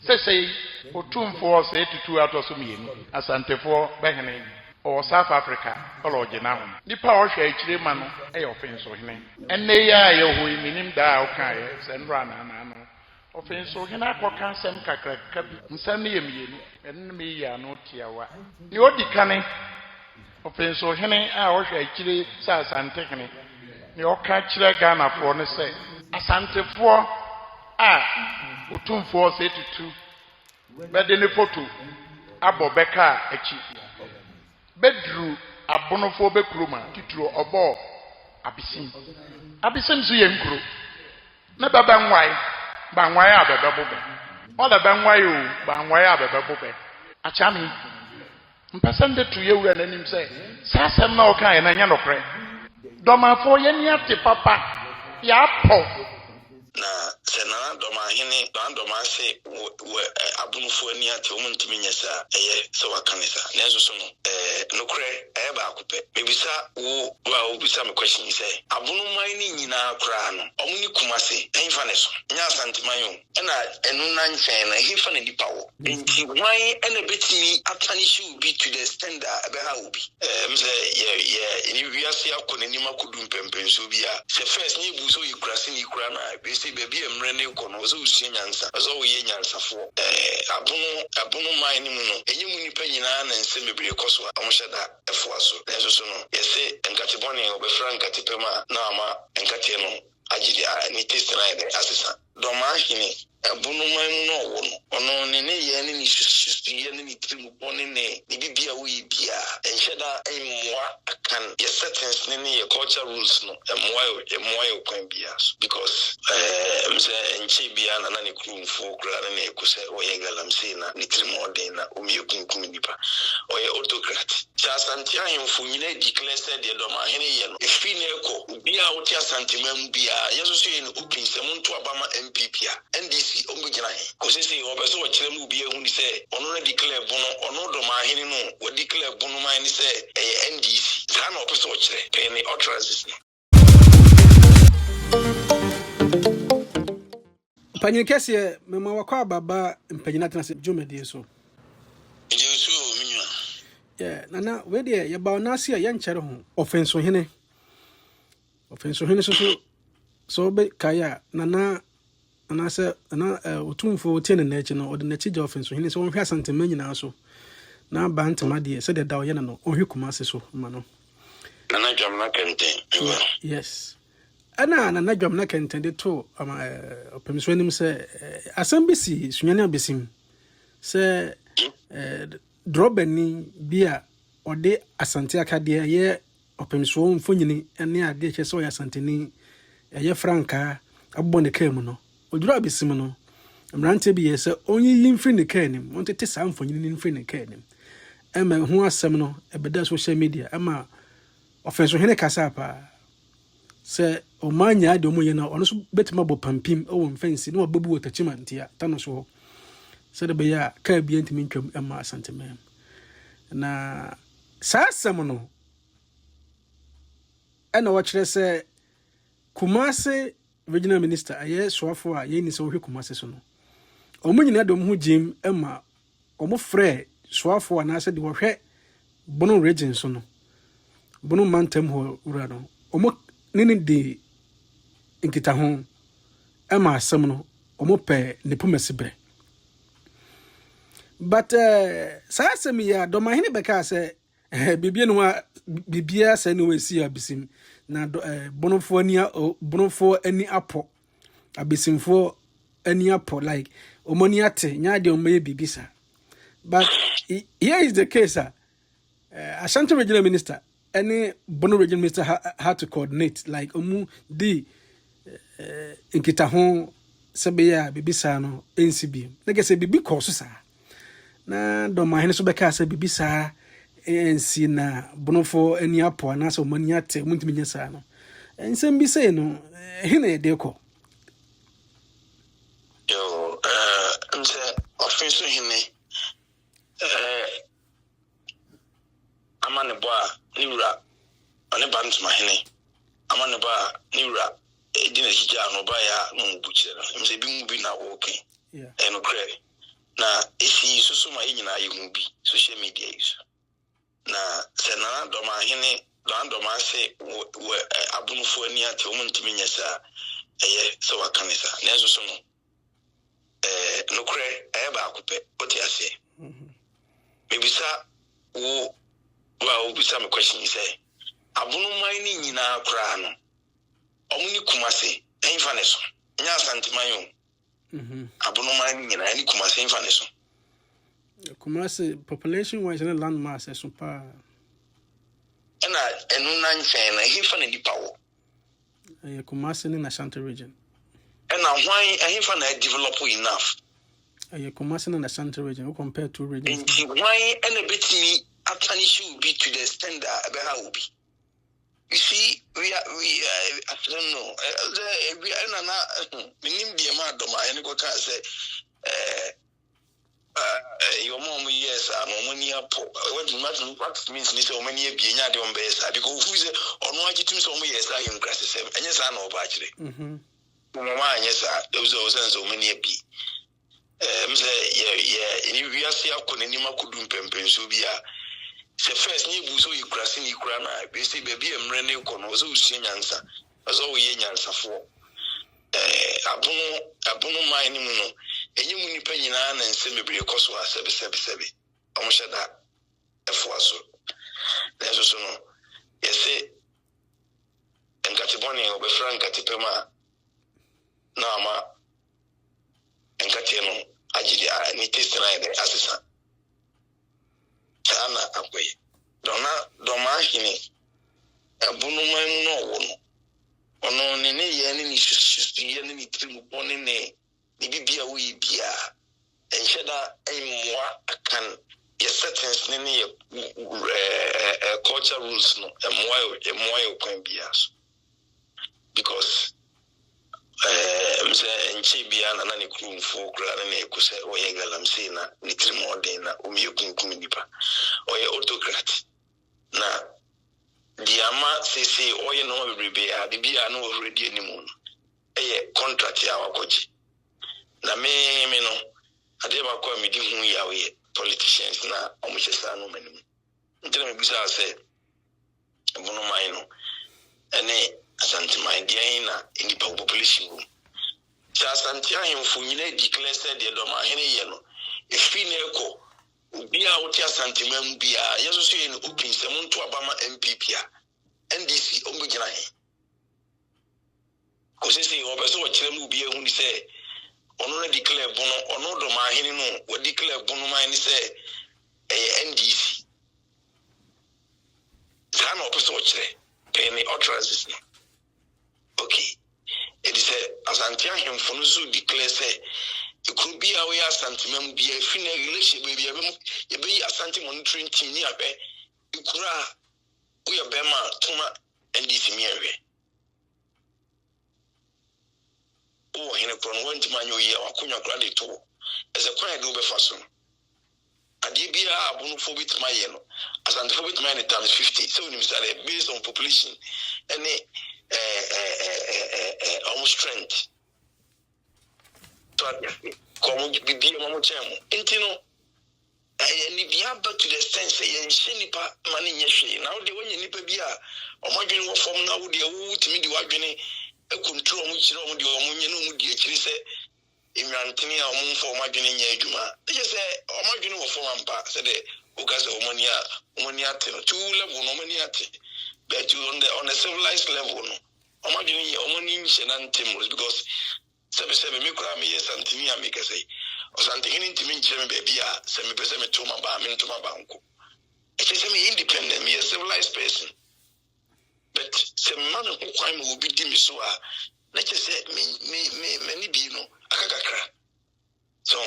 say otumfuo osei tutu atoso mienu asantefo behene or South Africa or Genam. Nipa Osha Chirima no a Offinsohene. And they are your minim da okay, send run and Offinsohene aqua sem cacra send and me ya no tiawa. You the canning Offinsohene, I Osha Chiri Asantehene. You catch the Ghana for ne say Asantefo otumfuo osei tutu. But then the photo Abobeka echi. Bedru abonofo bekroma tituro obo Abesim. Abesim so yenkro. Na baba nwai, ba nwai abebebobe. Ola ba nwai o, ba nwai abebebobe. Achami. Mpasande tu yewura nanim se, sasem na okan na nya nokre. Dormaahene yeni ate papa. Ya po. Na sena Dormaahene Dormaahene abonofo ani ate o muntimi nyesa eye so wakanisa nenso so no nokre ba akupe mebisa wo bisa me question say abonoman ni nyina kra no omuni kumase enfa ne so nya Asanteman yo na enu na nfen na hifa na dipa wo enti wan ena betimi atanish ubi to the standard ebe ha ubi mse ye ni wiase akona ni makudu mpempen so bia se first ni bu so yikrase ni kra na baby emre ne kono so usu nyansa so wo ye nyansafo abonoman ni mu no enyimu ni pa nyina na nse mebre koso amoshada efuaso nenso so no yese enkatebone obefra nkatepema na ama enkate no agidi ni test na ide asesa Dormaahene abonoman no wo no ono ne ye ne ni susu ye ne ni trimu bone ne bibia wo bia enheda emmoa akan ye settings ne ye culture rules no emmoa kwan bia because mse enche bia na ne krumfo kra ne ekuse oye galamse na ni trimu ode na omiekunkun nipa oye autocrat Asantehene fu nyina declare said the Dormaahene ye no efi na eko bia wo ti Asanteman bia yeso so ye no opinsem nto abama MPP NDC omugina he kosisi obeso wo kire mu bia hu ni se ono na declare bono ono Dormaahene no wo declare bono man ni se NDC sa na obeso wo kire pe ni utterances ni Panyin kese mema wakwa baba mpanyina tena se dwumadi so nana we de ye ba onase ya nkyere ho Offinsohene so be kaya nana anase na otumfuo tie ne na echi no ode na echi je Offinsohene so onhwe Asanteman nyina so na ba ntama de se de da oye na no onhwe kumase so ma no nana dwam na kenten yes nana dwam na kenten de to Offinsohene nim se asambesi Sunyani Abesim se drobeni bia ode asante akade ye Offinsohene mfonyini ene ade che so ya Asanteni ye franka abbo ne kam no oduru Abesim no mrante bi ye se onyi limfri ne kanim ontete sa mfonyini ne mfri ne kanim ema hu asem no ebeda social media ema Offinsohene kasa pa se o manya de omoye na ono so betima bo pampim o mfensi no babu otachima ntia tano so se de be ya ka bia ntimi ntwam ema Asanteman na sasem no ena wo kire se Kumase regional minister aye soafo a ye ni se wo hwe Kumase so no omunyina dom hu jim ema omo frɛ soafo na se de wo hwe bono region so no bono mantem ho wura no omo nini de nkita ho ema asem no omo pɛ ne pomasibre but sasem ya Dormaahene beka se bibia no bibia se no wesi Abesim na bonofo ani apo Abesimfo ani apo like omoni ate nya de omaye bibisa but here is the case Ashanti regional minister any Bono regional minister had to coordinate like omu di nkita ho sebeya bibisa no NCB na gese bibi koso sa na Dormaahene so beka se bibisa ensi na bonofo ani apo na so mani ate muntimi nyesa no ensem bi sei no hene de ko yo nse Offinsohene amane boa niwura ane Dormaahene amane boa niwura edina hija no ba ya no buchira nse bi mu bi na okay eno kre na esi susu ma nyina yehu bi social media iso na se na Dormaahene Dormaase abunufo ani ate omuntimi nyesa eye so wakanisa na enso so no nokre ba akupe oti ase mebisa wo bisa me question say abunuman ni nyina kra no omuni kumase enfa ne so nya Asanteman yo abunuman ni nyina ni kumase enfa ne so kumase population wise na land mass so pa na enu na nfen na enfa ne dipa wo kumase ni na Ashanti region na hwan enfa na develop enough kumase na Ashanti region compared to regions nti hwan ena betimi atanish will be to the extent that will be. You see, we I don't know. We are not minim the amount of my go can say your mom yes, money what means this so many being at your base because who is on what you so many years I am classes and yes I know actually. Mama yes those so many be. Yeah, we are see how can any could do pempen so be the first new buso you crossing you crana, basically baby and Rene Cono, so sing answer, as all ye answer for Abono mining, and you muni penny and semi coswa 777. Almost that a so. There's also no, yes, and Catiboni or Frank Catipema Nama and Catiano, Ajidia, and it is tonight, assistant. Sana akwe Dormaahene abunuman no wo ono ne ye ne shusu ye ne trimu bone ne bibia wo bia enheda enmoa akan ye settings ne culture rules no enmoa kwan bia so because mse enchi bia na ne kurumfo kura na ekuse oye galamsi na ne trimu ode na omiyekunkum nipa oye autocrat na diama sisi oye no bebrebe a bibia na already animu eye contract ya wakoji na me no ade ba kwa medi hu ya we politicians na omuchesa no manim ntena me bisa se abunuman no ene Asanteman dia na indi population room cha Asantehene mfu nyina declare said the Dormaahene ye no efi na eko bia wote Asanteman bia yeso so ye no open se monto abama MPP a NDC ombegina he ko sisi obeso wo kire mu bia hu ni se ono na declare bono ono Dormaahene no wo declare bono man ni se NDC sana obeso wo kire penny utterances okay it is Asantehene for no so declare say it could be our Asanteman be a final relation baby you be Asante monitoring team near be ikura we are bema tuma NDC miere oh hene kron want man yo ye wakunya kra de to as a kwan do be faso ade bia abunufo bitima ye no Asantefo bitima ne times 50 so we say based on population any almost strength como bibia mamo chemo intino ni bia back to the sense say yen nipa mane nyehwe na wo de wonye nipa bia omadwene wo form na wo de wo timi de wadwene e control mu chire wo de wo munye no mu de akiri se enwantene a wo mfo omadwene nya adwuma e se omadwene wo form ampa se de o ga se omoni ate no two level no omoni ate but on a civilized level no omadwene omoni nche na ntemos because sebe me kura me Asantehene ameka say Asantehene ntimi nkyere me baby a se me pese me toma ba me ntoma ba nko e say me independent me a civilized person but se man who kwan me obi di me so a na che say me ni bi no akakakra so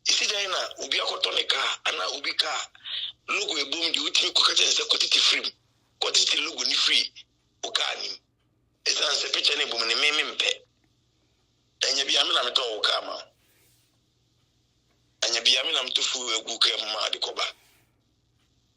isi dai na obi akoto ne ka ana obi ka logo ebom di utimi ko ka che say kotiti free kotiti logo ni free o ka ni e san se picture ne bom ne me mpe anya bia me na me to ka ma anya bia me na me to fu egu ka ma de koba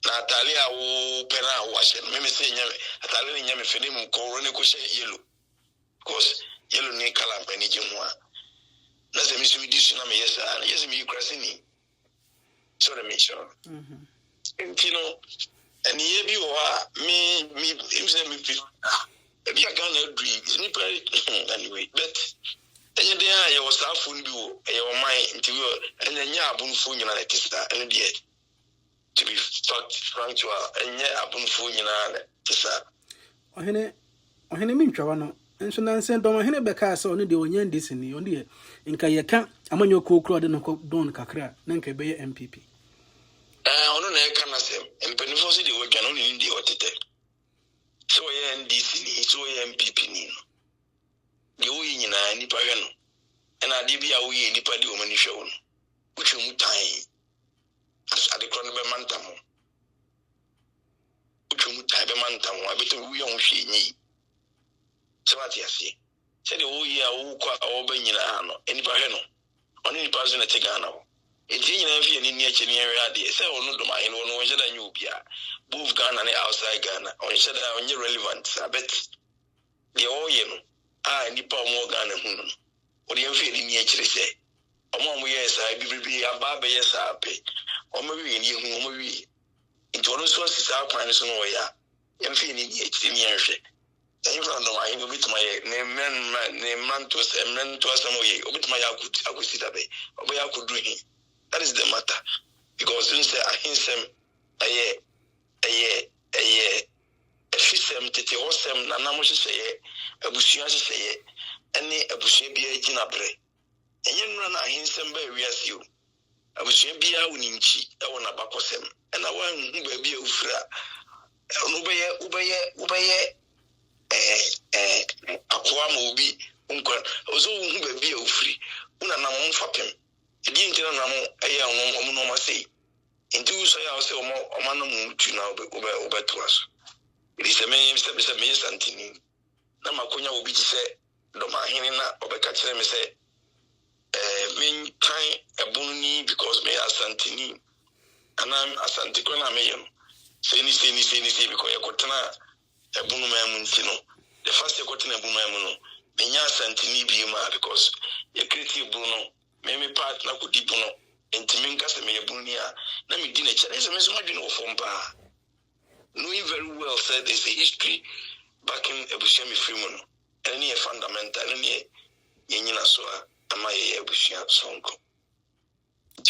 na atale a wo pena wo ahye no me se nya atale ne nya me fene mu ko ne ko hye yellow because yellow ni kala mpa ni je ho a na se mi su di su na me yesa na yesa mi krasi ni so the mission and you know and ye bi wa me say me be a Ghana dream anyway but and there was a phone bill your mind into and then ya abunfo nyina na tista and there to be frank to and ya abunfo nyina na tista ohene mintwa no enso nanse Dormaahene beka asa onu de onyan disini onu de nka yeka amanyo kokro de no don kakra na nka be MPP onu na eka na sem empenifo si de wodwa no ni ndi otete so ye NDC ni so ye MPP ni no de wo nyina nipa hwe no na de bia wo ye nipa de o mani hwe wo no utwe mu tan ade kro no be mantamo utwe mu tan be mantamo abeto wo ye ho hwe nyi so ati ase se de wo ye a wo kwa wo ba nyina no nipa hwe no oni nipa zo na te Ghana ho enti nyina fi ni ache ni ewe ade se onu Dormaahene wo no wo jeda nyu bia both Ghana and outside Ghana on jeda onye relevant abet de wo ye no nipa mo Ghana hu no odi enfi ni ache se omo ye sa bibibi aba be ye sa pe omo wi ni hu omo wi enti ono so sisa kwan so no ya enfi ni ache ni enhwe in front of my obituma ne manto asamo ye obituma ya akwasidae oboya kudu hi that is the matter because since ahinsem efisem tete hosem na namo hye abusua hye ene abusua bia gina bre enye nura na ahinsem ba wiase o abusua bia woni nchi e wona bakosem ena wan hu ba bia ufira no ubeye akwa ma obi nkwa ozo hu ba bia ufiri una na mo mfapem edi ntina na mo eye no ma sei enti so ya so mo no mu tu na obeto aso edi se me Asantehene na makonya obi ti se Dormaahene na obeka kire me se me kan ebunni because me Asantehene ana Asante ko na me yem say because yakotena ebunu ma mu ntino the first yakotena ebunu ma mu no menya Asantehene bi ma because ya creative bunu me part na kudi bunu ntimi nkase me ebunu ya na me di na chere so me so madwene wo fompa knowing very well said there's a history backing ebusia me free mu no any fundamental any yenyina so ama ye ebusia sonko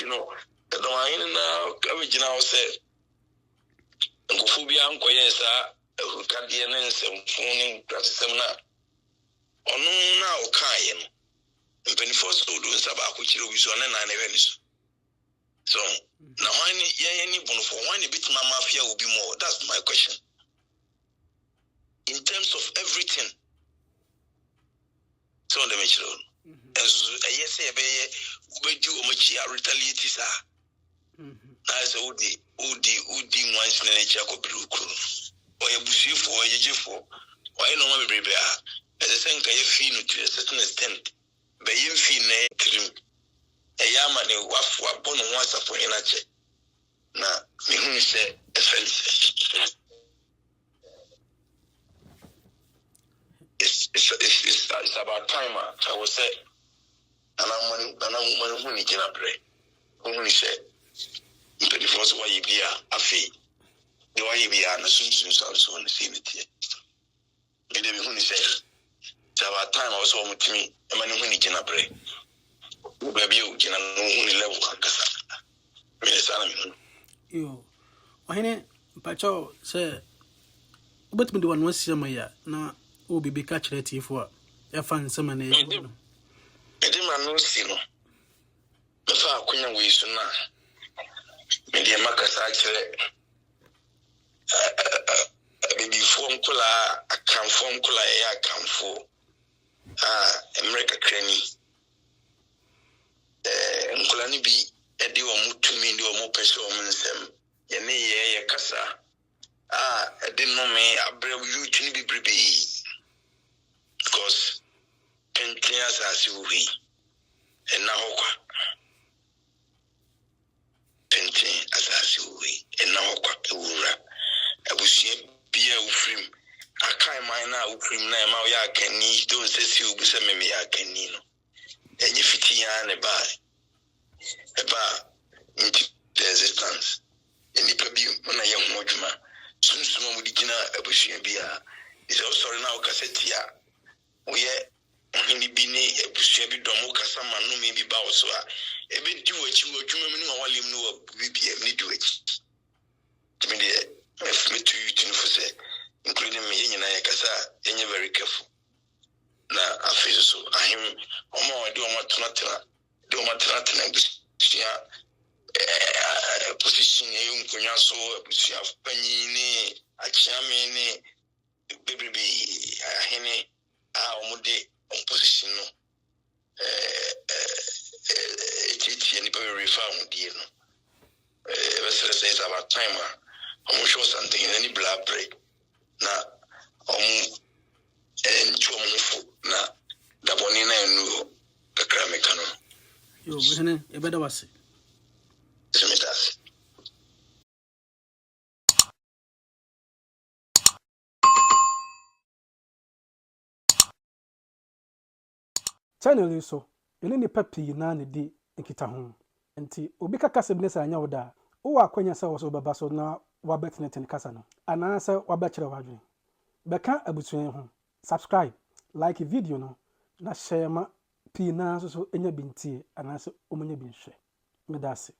you know the Dormaahene na kawejina wo say nkufu bia nkoye sa ehukade ne nsemfuni prasem na onu na okaye no mpenifo so do nsa ba ko kire obi so na na ewe ni so na wani ye ni bunu for wani bitima mafia obi more that's my question in terms of everything so the mechiro as yes e be ubedi o machi a retaliate sa na so udi once na echi akobruku oye busifo oye jefo oye no ma bebrebe a esenka ye fi no to a certain extent be ye fi na trim eyama ne wafu abono ho asafo ina che na mehunu se offense it's about time I was say and I'm when gina bre who say but the first why you be afi the why you be na sunsun so on the same tie me dem who say it's about time I was so mutimi e man who gina bre baby o gina no who level akasa me say na me yo ohene pacho say obetumi de wan wasiama ya na obi be ka kire tifo a ya fa nsema na e no edi manu si no me fa akunya we su na me de makasa kire baby form kula akam form kula ya akamfo America krani nkula ni bi edi o mutumi ndi o mo pese o nsem ye ne ye kasa edi no me abre youth ni bibribe because pentrias as we and now pentin as we and now ura abusie bia ufrim akai mine na ufrim na ma ya kani don't say si ubuse me ya kani no enye fiti ya ne ba there's a so a ebe di wachi wo dwuma mu no walim no BBM ni di wachi timi de me to you tin for say including me nyina ya kasa enye very careful na afezo so ahim omo de omo tena busia position e nkonya so busia panyini achiame ni bebrebe ahene a omo de position no it's any very found dear no says about time I'm sure something in any blood break na and chum na da bonina no the cramicano yo hene e beda wase simitas channel so ene ni papi na ne di nkita ho nti obi kaka sebne sa anya woda wo akwanya sa wo so baba so na wabetneten kasa no ana sa wabekere wadwen beka abusuen ho subscribe like video no na share ma pi na so enya bintie ana so omunya binhwe medase